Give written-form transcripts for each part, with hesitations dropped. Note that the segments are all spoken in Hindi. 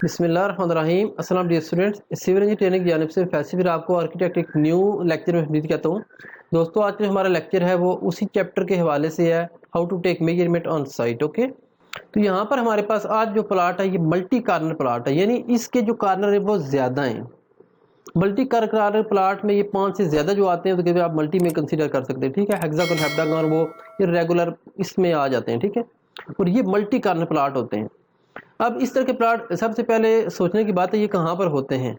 बिस्मिल्लाहिर्रहमानिर्रहीम। अस्सलाम dear students, civil engineering training की जानिब से फैसल फिर आपको आर्किटेक्ट एक न्यू लेक्चर में उम्मीद करता हूँ। दोस्तों, आज जो हमारा लेक्चर है वो उसी चैप्टर के हवाले से है, how to take measurement on site. Okay, तो यहाँ पर हमारे पास आज जो प्लाट है ये मल्टी कार्नर प्लाट है, यानी इसके जो कार्नर है वो ज़्यादा हैं। मल्टी कार्नर प्लाट में ये 5 से ज़्यादा जो आते हैं तो कभी आप मल्टी में कंसीडर कर सकते हैं। ठीक है, हेक्सागोन, हेप्टागोन वो इर्रेगुलर इसमें आ जाते हैं। ठीक है, और ये मल्टी कार्नर प्लाट होते हैं। अब इस तरह के प्लाट सबसे पहले सोचने की बात है ये कहाँ पर होते हैं।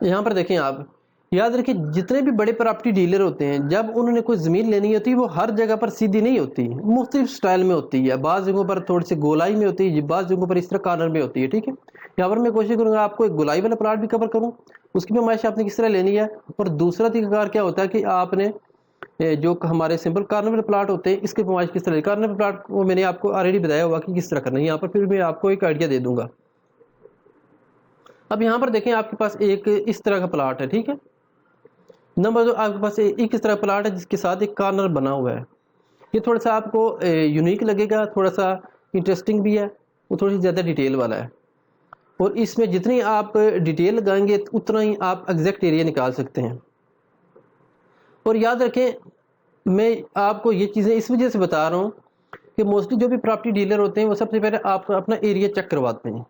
यहाँ पर देखें, आप याद रखिए जितने भी बड़े प्रॉपर्टी डीलर होते हैं जब उन्होंने कोई ज़मीन लेनी होती है वो हर जगह पर सीधी नहीं होती, मुख्तलिफ स्टाइल में होती है। बाज़ जगहों पर थोड़ी सी गोलाई में होती है, बाज़ जगहों पर इस तरह कार्नर में होती है। ठीक है, यहाँ पर मैं कोशिश करूँगा आपको एक गोलाई वाला प्लाट भी कवर करूँ, उसकी भी नुमाइश आपने किस तरह लेनी है। और दूसरा तरीकाकार क्या होता है कि आपने जो हमारे सिंपल कार्नर प्लाट होते हैं इसके नुमाइश किस तरह। कार्नर प्लाट को मैंने आपको ऑलरेडी बताया हुआ कि किस तरह करना है, यहाँ पर फिर मैं आपको एक आइडिया दे दूंगा। अब यहाँ पर देखें, आपके पास एक इस तरह का प्लाट है। ठीक है, नंबर 2 आपके पास एक इस तरह प्लाट है जिसके साथ एक कार्नर बना हुआ है। ये थोड़ा सा आपको यूनिक लगेगा, थोड़ा सा इंटरेस्टिंग भी है, वो थोड़ी सी ज़्यादा डिटेल वाला है। और इसमें जितनी आप डिटेल लगाएंगे उतना ही आप एग्जैक्ट एरिया निकाल सकते हैं। और याद रखें, मैं आपको ये चीज़ें इस वजह से बता रहा हूँ कि मोस्टली जो भी प्रॉपर्टी डीलर होते हैं वो सबसे पहले आपको अपना एरिया चेक करवाते हैं।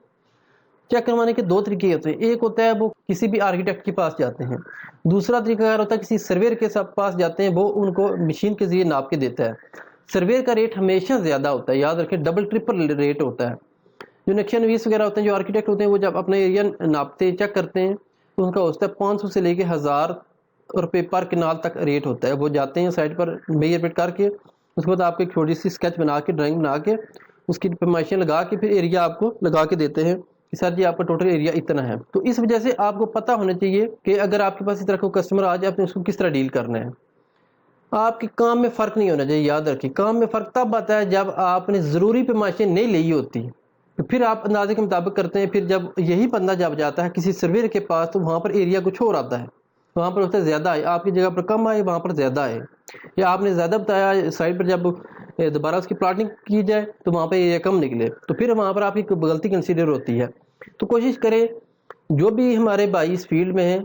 चेक करवाने के 2 तरीके होते हैं। एक होता है वो किसी भी आर्किटेक्ट के पास जाते हैं, दूसरा तरीका होता है किसी सर्वेयर के पास जाते हैं, वो उनको मशीन के जरिए नाप के देता है। सर्वेयर का रेट हमेशा ज़्यादा होता है, याद रखें डबल ट्रिपल रेट होता है। जो नक्शा नवीस वगैरह होते हैं, जो आर्किटेक्ट होते हैं, वो जब अपना एरिया नापते चेक करते हैं तो उनका होता है 500 से लेके 1000 रुपये पर किनाल तक रेट होता है। वो जाते हैं साइड पर मेजरमेंट करके, उसके बाद आपको एक छोटी सी स्केच बना के, ड्राइंग बना के, उसकी पैमाइशें लगा के फिर एरिया आपको लगा के देते हैं कि सर जी आपका टोटल एरिया इतना है। तो इस वजह से आपको पता होना चाहिए कि अगर आपके पास इस तरह का कस्टमर आ जाए, आपने उसको किस तरह डील करना है। आपके काम में फ़र्क नहीं होना चाहिए। याद रखिए, काम में फ़र्क तब आता है जब आपने ज़रूरी पैमाइशें नहीं ली होती, तो फिर आप अंदाजे के मुताबिक करते हैं। फिर जब यही बंदा जब जाता है किसी सर्वेयर के पास तो वहाँ पर एरिया कुछ और आता है, वहाँ पर होता है ज़्यादा आए, आपकी जगह पर कम आए, वहाँ पर ज़्यादा आए, या आपने ज़्यादा बताया साइड पर, जब दोबारा उसकी प्लाटिंग की जाए तो वहाँ पर एरिया कम निकले, तो फिर वहाँ पर आपकी गलती कंसीडर होती है। तो कोशिश करें जो भी हमारे भाई इस फील्ड में हैं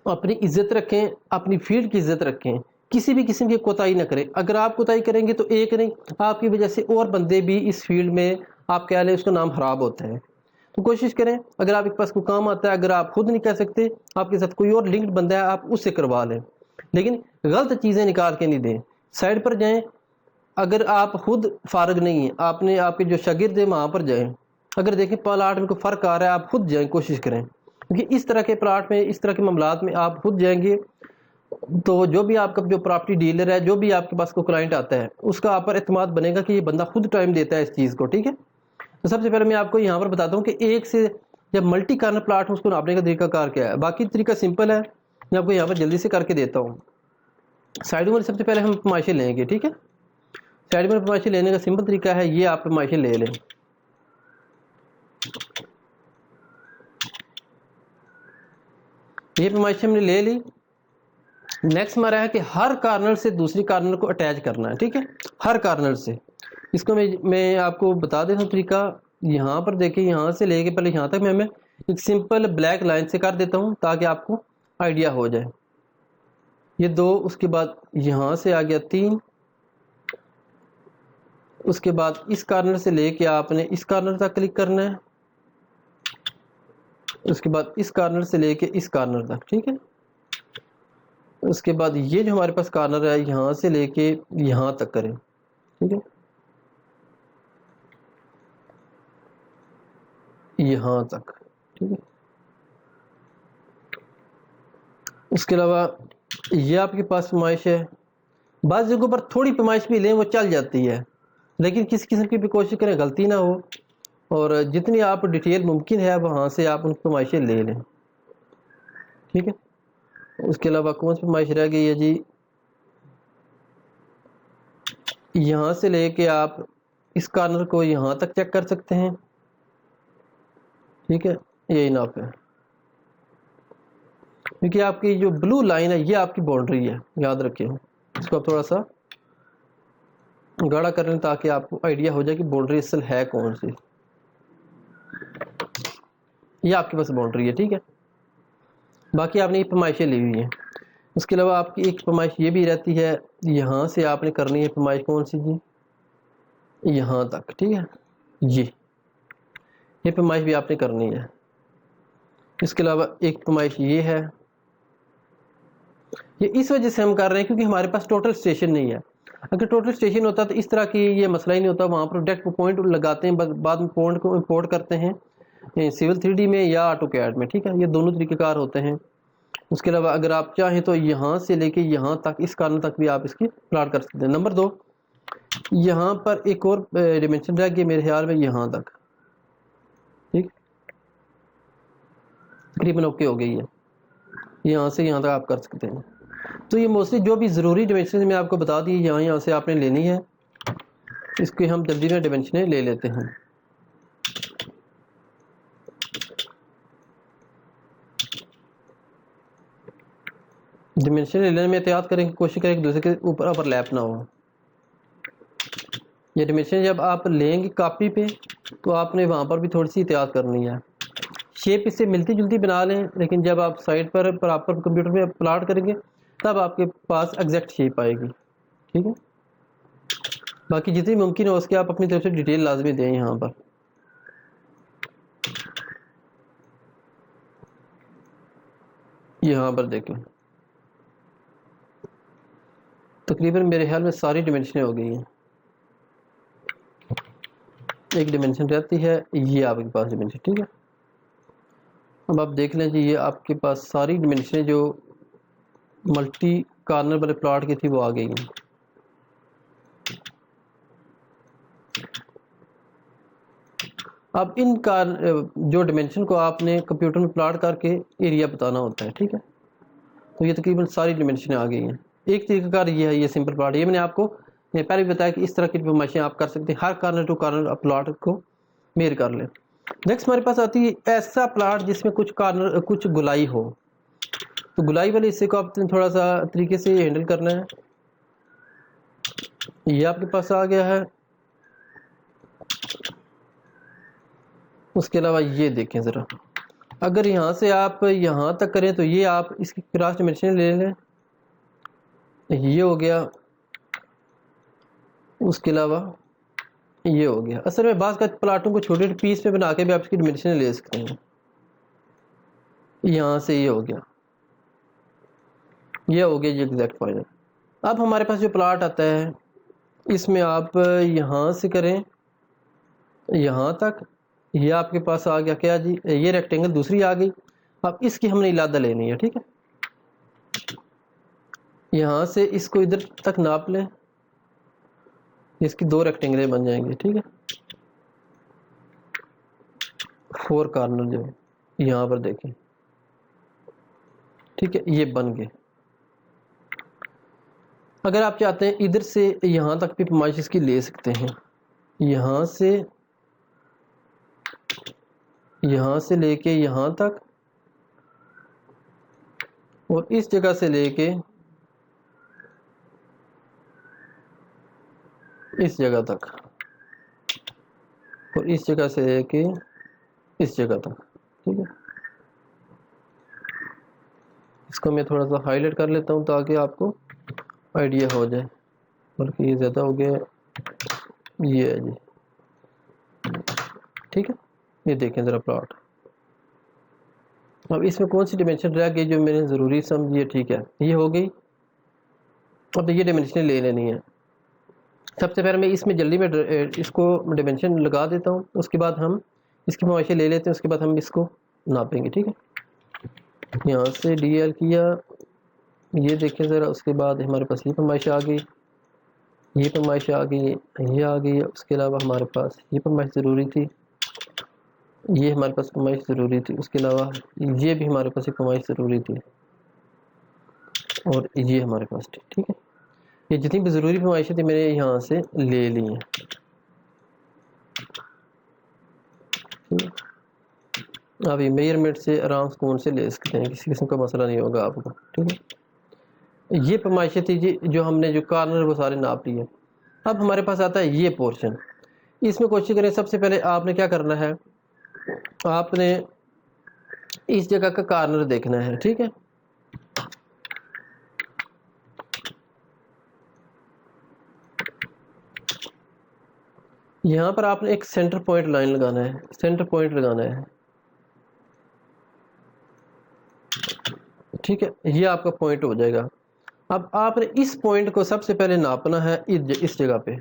अपनी इज्जत रखें, अपनी फील्ड की इज्जत रखें, किसी भी किस्म की कोताही ना करें। अगर आप कोताही करेंगे तो एक नहीं, आपकी वजह से और बंदे भी इस फील्ड में आप कह लें उसका नाम खराब होता है। तो कोशिश करें, अगर आपके पास कोई काम आता है, अगर आप खुद नहीं कर सकते, आपके साथ कोई और लिंक्ड बंदा है, आप उससे करवा लें, लेकिन गलत चीज़ें निकाल के नहीं दें। साइड पर जाएं, अगर आप खुद फारग नहीं है, आपने आपके जो शागिर्द है वहाँ पर जाएं। अगर देखें प्लाट में कोई फ़र्क आ रहा है, आप खुद जाएं, कोशिश करें, क्योंकि इस तरह के प्लाट में, इस तरह के मामलात में आप खुद जाएंगे तो जो भी आपका जो प्रॉपर्टी डीलर है, जो भी आपके पास कोई क्लाइंट आता है, उसका आप पर एतमाद बनेगा कि ये बंदा खुद टाइम देता है इस चीज़ को। ठीक है, तो सबसे पहले मैं आपको यहाँ पर बताता हूँ कि एक से जब मल्टी कार्नर प्लाट है उसको नापने का तरीकाकार क्या है। बाकी तरीका सिंपल है, मैं आपको यहाँ पर जल्दी से करके देता हूँ। साइड में सबसे पहले हम पैमाइशें लेंगे। ठीक है, साइड में पैमाइशें लेने का सिंपल तरीका है, ये आप पैमाइशें ले लें। ये पैमाइशें हमने ले ली। नेक्स्ट हमारा है कि हर कार्नर से दूसरी कार्नर को अटैच करना है। ठीक है, हर कार्नर से, इसको मैं आपको बता देता हूँ तरीका। यहाँ पर देखिए, यहाँ से लेके पहले यहाँ तक मैं एक सिंपल ब्लैक लाइन से कर देता हूँ ताकि आपको आइडिया हो जाए। ये 2, उसके बाद यहाँ से आ गया 3, उसके बाद इस कार्नर से लेके आपने इस कार्नर तक क्लिक करना है, उसके बाद इस कार्नर से लेके इस कार्नर तक। ठीक है, उसके बाद ये जो हमारे पास कार्नर है यहाँ से लेके यहाँ तक करें। ठीक है, यहाँ तक। ठीक है, उसके अलावा ये आपके पास पैमाइश है। बाज़ जगहों पर थोड़ी पैमाइश भी लें वो चल जाती है, लेकिन किसी किस्म की भी कोशिश करें गलती ना हो, और जितनी आप डिटेल मुमकिन है वहाँ से आप उनकी पैमाइशें ले लें। ठीक है, उसके अलावा कौन सी पैमाइश रह गई है जी, यहाँ से लेके आप इस कार्नर को यहाँ तक चेक कर सकते हैं। ठीक है, यही नाप है, क्योंकि आपकी जो ब्लू लाइन है ये आपकी बाउंड्री है, याद रखें। इसको आप थोड़ा सा गाढ़ा कर लें ताकि आपको आइडिया हो जाए कि बाउंड्री असल है कौन सी। ये आपके पास बाउंड्री है, ठीक है। बाकी आपने ये पैमाइशें ली हुई हैं। उसके अलावा आपकी एक पैमाइश ये भी रहती है, यहाँ से आपने करनी है पैमाइश कौन सी जी, यहाँ तक, ठीक है। ये पैमाइश भी आपने करनी है। इसके अलावा एक पैमाइश ये है, ये इस वजह से हम कर रहे हैं क्योंकि हमारे पास टोटल स्टेशन नहीं है। अगर टोटल स्टेशन होता तो इस तरह की ये मसला ही नहीं होता। वहाँ पर डायरेक्ट पॉइंट लगाते हैं, बाद में पॉइंट को इंपोर्ट करते हैं सिविल 3D में या ऑटोकैड में, ठीक है। ये दोनों तरीक़ेकार होते हैं। उसके अलावा अगर आप चाहें तो यहाँ से लेके यहाँ तक, इस कॉर्नर तक भी आप इसकी प्लॉट कर सकते हैं। नंबर 2, यहाँ पर एक और डिमेंशन रह गई मेरे ख्याल में, यहाँ तक, ठीक, तकरीबन ओके हो गई है। यहाँ से यहाँ तक आप कर सकते हैं। तो ये मोस्टली जो भी ज़रूरी डिमेंशन मैं आपको बता दी, यहाँ से आपने लेनी है। इसके हम जल्दी में डिमेंशनें ले लेते हैं। डिमेंशन लेने में एहतियात करें, कोशिश करें कि दूसरे के ऊपर ओवरलैप ना हो। ये डिमेंशन जब आप लेंगे कॉपी पे तो आपने वहाँ पर भी थोड़ी सी एहतियात करनी है। शेप इससे मिलती जुलती बना लें, लेकिन जब आप साइड पर प्रॉपर कंप्यूटर में प्लॉट करेंगे तब आपके पास एग्जैक्ट शेप आएगी, ठीक है। बाकी जितनी मुमकिन हो उसके आप अपनी तरफ से डिटेल लाजमी दें। यहाँ पर देखें, तकरीबन मेरे ख्याल में सारी डिमेंशनें हो गई हैं। एक डिमेंशन रहती है, ये आपके पास डिमेंशन, ठीक है। अब आप देख लें जी, ये आपके पास सारी डिमेंशनें जो मल्टी कॉर्नर वाले प्लॉट की थी वो आ गई हैं। अब इन का जो डिमेंशन को आपने कंप्यूटर में प्लॉट करके एरिया बताना होता है, ठीक है। तो ये तकरीबन सारी डिमेंशनें आ गई हैं। एक तरीक़ाकार ये है, ये सिंपल प्लॉट। ये मैंने आपको पहले भी बताया कि इस तरह की पैमाइशें आप कर सकते हैं, हर कॉर्नर टू कॉर्नर प्लॉट को मेयर कर लें। नेक्स्ट हमारे पास आती है ऐसा प्लॉट जिसमें कुछ कॉर्नर, कुछ गुलाई हो। तो गुलाई वाले हिस्से को आपने थोड़ा सा तरीके से हैंडल करना है। ये आपके पास आ गया है। उसके अलावा ये देखें ज़रा, अगर यहाँ से आप यहाँ तक करें तो ये आप इसकी क्रॉस डिमेंशन ले लें, ये हो गया। उसके अलावा ये हो गया। असल में बाज़ का प्लाटों को छोटे छोटे पीस में बना के भी आप इसकी डिमेंशन ले सकते हैं। यहाँ से ये हो गया, ये हो गया ये एग्जैक्ट फाइनल। अब हमारे पास जो प्लाट आता है इसमें आप यहाँ से करें यहाँ तक, ये आपके पास आ गया क्या जी, ये रेक्टेंगल दूसरी आ गई। अब इसकी हमने इलादा लेनी है, ठीक है। यहाँ से इसको इधर तक नाप लें, इसकी 2 रेक्टेंगलें बन जाएंगे, ठीक है। 4 कॉर्नर जो है यहाँ पर देखें, ठीक है, ये बन गए। अगर आप चाहते हैं इधर से यहाँ तक भी पैमाइश इसकी ले सकते हैं। यहाँ से लेके यहाँ तक, और इस जगह से लेके इस जगह तक, और इस जगह से लेके इस जगह तक, ठीक है। इसको मैं थोड़ा सा हाईलाइट कर लेता हूँ ताकि आपको आइडिया हो जाए, बल्कि ये ज़्यादा हो गया, ये है जी, ठीक है। ये देखें ज़रा प्लॉट। अब इसमें कौन सी डिमेंशन रह गई जो मैंने ज़रूरी समझी है, ठीक है, ये हो गई। अब ये डिमेंशन ले लेनी है। सबसे पहले मैं इसमें जल्दी में इसको डिमेंशन लगा देता हूँ, उसके बाद हम इसकी पैमाइशें ले लेते हैं, उसके बाद हम इसको नापेंगे, ठीक है। यहाँ से DL किया, ये देखें ज़रा। उसके बाद हमारे पास ये पैमाइश आ गई, ये पैमाइश आ गई, ये आ गई। उसके अलावा हमारे पास ये पैमाइश ज़रूरी थी, ये हमारे पास पैमाइश ज़रूरी थी। उसके अलावा ये भी हमारे पास एक पैमाइश ज़रूरी थी, और ये हमारे पास थी, ठीक है। ये जितनी भी ज़रूरी पैमाइशें थी मैंने यहाँ से ले ली हैं, आप ये मेजरमेंट से आराम सुकून से ले सकते हैं, किसी किस्म का मसला नहीं होगा आपको, ठीक है। ये पैमाइशें थी जी जो हमने जो कॉर्नर वो सारे नाप लिए। अब हमारे पास आता है ये पोर्शन। इसमें कोशिश करें, सबसे पहले आपने क्या करना है, आपने इस जगह का कॉर्नर देखना है, ठीक है। यहां पर आपने एक सेंटर पॉइंट लाइन लगाना है, सेंटर पॉइंट लगाना है, ठीक है। ये आपका पॉइंट हो जाएगा। अब आपने इस पॉइंट को सबसे पहले नापना है इस जगह पे,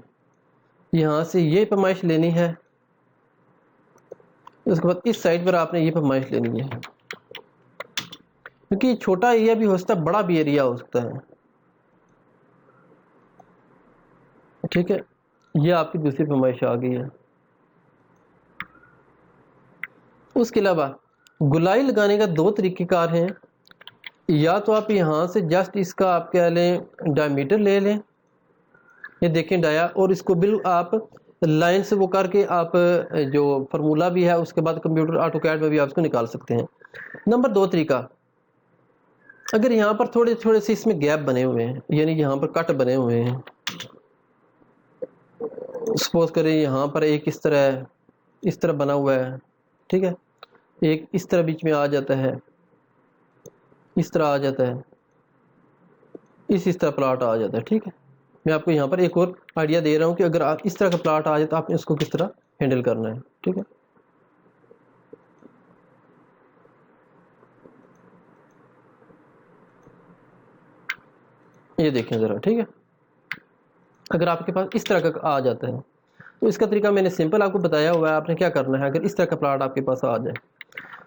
यहां से ये पैमाइश लेनी है, उसके बाद इस साइड पर आपने ये पैमाइश लेनी है, क्योंकि छोटा एरिया भी हो सकता है, बड़ा भी एरिया हो सकता है, ठीक है। ये आपकी दूसरी पैमाइश आ गई है। उसके अलावा गुलाई लगाने का दो तरीक़ेकार हैं। या तो आप यहाँ से जस्ट इसका आप कह लें डायमीटर ले लें, ये देखें डाया, और इसको बिल्कुल आप लाइन से वो करके आप जो फार्मूला भी है उसके बाद कंप्यूटर ऑटोकैड में भी आप इसको निकाल सकते हैं। नंबर दो तरीका, अगर यहाँ पर थोड़े थोड़े से इसमें गैप बने हुए हैं, यानी यहाँ पर कट बने हुए हैं, सपोज करें यहाँ पर एक इस तरह बना हुआ है, ठीक है, एक इस तरह बीच में आ जाता है, इस तरह आ जाता है, इस तरह प्लाट आ जाता है, ठीक है। मैं आपको यहाँ पर एक और आइडिया दे रहा हूँ कि अगर आप इस तरह का प्लाट आ जाए तो आपने इसको किस तरह हैंडल करना है, ठीक है। ये देखें ज़रा, ठीक है। अगर आपके पास इस तरह का आ जाता है तो इसका तरीका मैंने सिंपल आपको बताया हुआ है। आपने क्या करना है, अगर इस तरह का प्लाट आपके पास आ जाए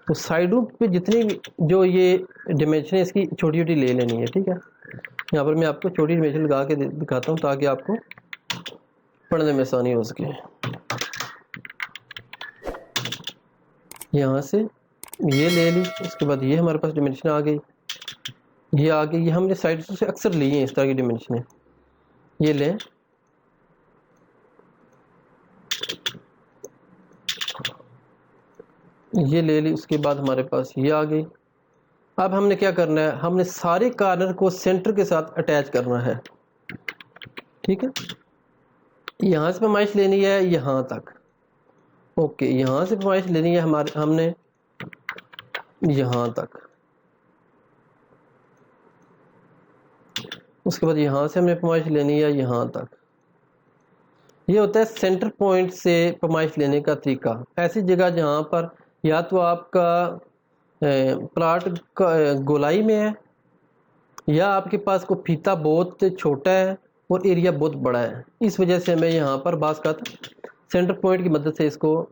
तो साइडों पे जितनी भी जो ये डिमेंशन है इसकी छोटी छोटी ले लेनी है, ठीक है। यहाँ पर मैं आपको छोटी डिमेंशन लगा के दिखाता हूँ ताकि आपको पढ़ने में आसानी हो सके। यहाँ से ये ले ली, उसके बाद ये हमारे पास डिमेंशन आ गई, ये आ गई, ये हमने साइड से अक्सर ली हैं इस तरह की डिमेंशन, ये लें, ये ले ली, उसके बाद हमारे पास ये आ गई। अब हमने क्या करना है, हमने सारे कॉर्नर को सेंटर के साथ अटैच करना है, ठीक है। यहाँ से पैमाइश लेनी है यहाँ तक, ओके, यहाँ से पैमाइश लेनी है हमने यहाँ तक, उसके बाद यहाँ से हमने पैमाइश लेनी है यहाँ तक। ये होता है सेंटर पॉइंट से पैमाइश लेने का तरीका। ऐसी जगह जहाँ पर या तो आपका प्लाट गोलाई में है, या आपके पास को फीता बहुत छोटा है और एरिया बहुत बड़ा है, इस वजह से हमें यहाँ पर बास का सेंटर पॉइंट की मदद से इसको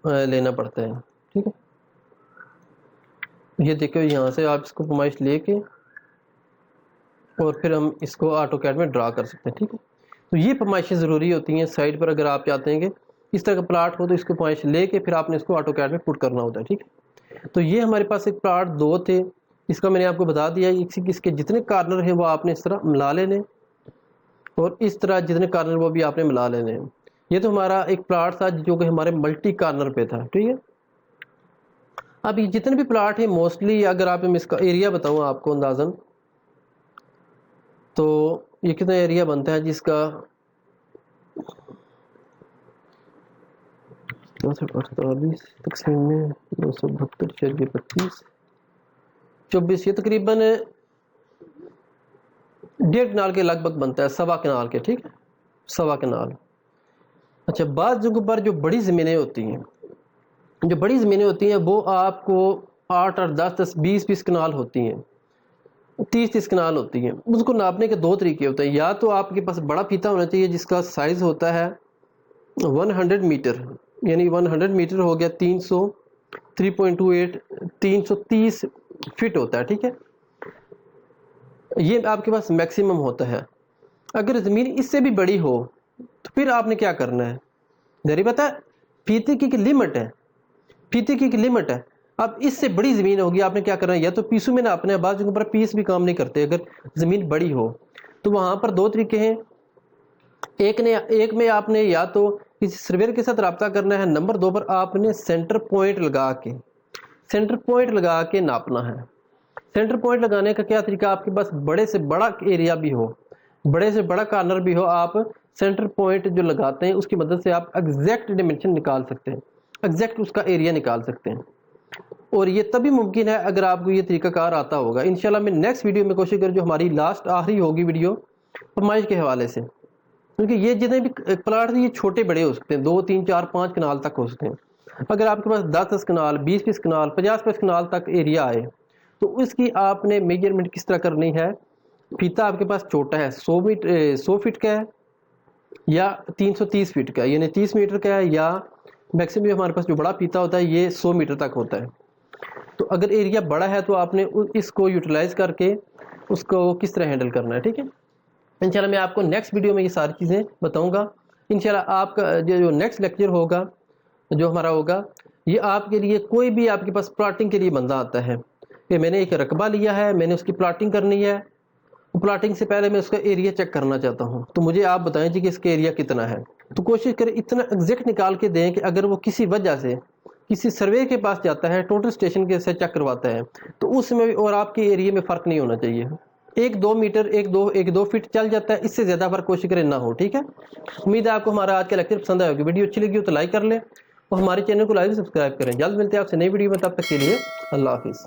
लेना पड़ता है, ठीक है। ये देखो, यहाँ से आप इसको पैमाइश लेके और फिर हम इसको ऑटोकैड में ड्रा कर सकते हैं, ठीक है। तो ये पैमाइशें ज़रूरी होती हैं साइड पर। अगर आप चाहते हैं कि इस तरह का प्लाट हो तो इसको पैमाइश लेके फिर आपने इसको ऑटोकैड में पुट करना होता है, ठीक है। तो ये हमारे पास एक प्लाट दो थे, इसका मैंने आपको बता दिया, इसके जितने कॉर्नर हैं वो आपने इस तरह मिला लेने, और इस तरह जितने कॉर्नर वो भी आपने मिला लेने हैं। ये तो हमारा एक प्लाट था जो कि हमारे मल्टी कॉर्नर पे था, ठीक है। अब ये जितने भी प्लाट हैं मोस्टली, अगर आप इसका एरिया बताऊँ आपको अंदाजन, तो ये कितना एरिया बनता है जिसका 48 तकसीम में 272 25 24, ये तकरीबन 1.5 कनाल के लगभग बनता है, 1.25 कनाल के, ठीक है, 1.25 कनाल। अच्छा, बाद जगहों पर जो बड़ी ज़मीनें होती हैं, जो बड़ी ज़मीनें होती हैं वो आपको 8 और 10 20 कनाल होती हैं, 30 कनाल होती हैं। उसको नापने के दो तरीके होते हैं। या तो आपके पास बड़ा फीता होना चाहिए जिसका साइज़ होता है 100 मीटर, यानी 100 मीटर हो गया 3.28 330 फिट होता है, ठीक है। ये आपके पास मैक्सिमम होता है। अगर ज़मीन इससे भी बड़ी हो तो फिर आपने क्या करना है, जरी पता, फीते की लिमिट है, फीते की लिमिट है। अब इससे बड़ी ज़मीन होगी, आपने क्या करना है, या तो पीसों में नापना है, बाद पर पीस भी काम नहीं करते अगर ज़मीन बड़ी हो। तो वहाँ पर दो तरीके हैं, एक में आपने या तो किसी सर्वेयर के साथ रब्ता करना है, नंबर 2 पर आपने सेंटर पॉइंट लगा के नापना है। सेंटर पॉइंट लगाने का क्या तरीका, आपके पास बड़े से बड़ा एरिया भी हो, बड़े से बड़ा कॉर्नर भी हो, आप सेंटर पॉइंट जो लगाते हैं उसकी मदद से आप एग्जैक्ट डिमेंशन निकाल सकते हैं, एग्जैक्ट उसका एरिया निकाल सकते हैं। और ये तभी मुमकिन है अगर आपको ये तरीकाकार आता होगा। इंशाल्लाह मैं नेक्स्ट वीडियो में कोशिश करूँ, जो हमारी लास्ट आखिरी होगी वीडियो फरमाइश के हवाले से, क्योंकि ये जितने भी प्लाट ये छोटे बड़े हो सकते हैं, 2 3 4 5 कनाल तक हो सकते हैं। अगर आपके पास 10 कनाल, 20 कनाल, 50 कनाल तक एरिया आए तो उसकी आपने मेजरमेंट किस तरह करनी है। फीता आपके पास छोटा है, 100 फीट का है या 330 फीट का, यानी 30 मीटर का है, या मैक्सिमम हमारे पास जो बड़ा फीता होता है ये 100 मीटर तक होता है। तो अगर एरिया बड़ा है तो आपने इसको यूटिलाइज करके उसको किस तरह हैंडल करना है, ठीक है। इंशाल्लाह मैं आपको नेक्स्ट वीडियो में ये सारी चीज़ें बताऊंगा। इंशाल्लाह आपका जो नेक्स्ट लेक्चर होगा जो हमारा होगा, ये आपके लिए कोई भी आपके पास प्लॉटिंग के लिए बंदा आता है कि मैंने एक रकबा लिया है, मैंने उसकी प्लॉटिंग करनी है, प्लॉटिंग से पहले मैं उसका एरिया चेक करना चाहता हूँ, तो मुझे आप बताएं जी कि इसका एरिया कितना है। तो कोशिश करें इतना एग्जैक्ट निकाल के दें कि अगर वो किसी वजह से किसी सर्वे के पास जाता है, टोटल स्टेशन के से चेक करवाता है, तो उसमें और आपके एरिया में फ़र्क नहीं होना चाहिए। 1-2 मीटर 1-2 फीट चल जाता है, इससे ज़्यादा फर्क कोशिश करें ना हो, ठीक है। उम्मीद है आपको हमारा आज का लेक्चर पसंद आएगा। वीडियो अच्छी लगी हो तो लाइक कर लें और हमारे चैनल को लाइक सब्सक्राइब करें। जल्द मिलते हैं आपसे नई वीडियो में, तब तक के लिए अल्लाह हाफिज़।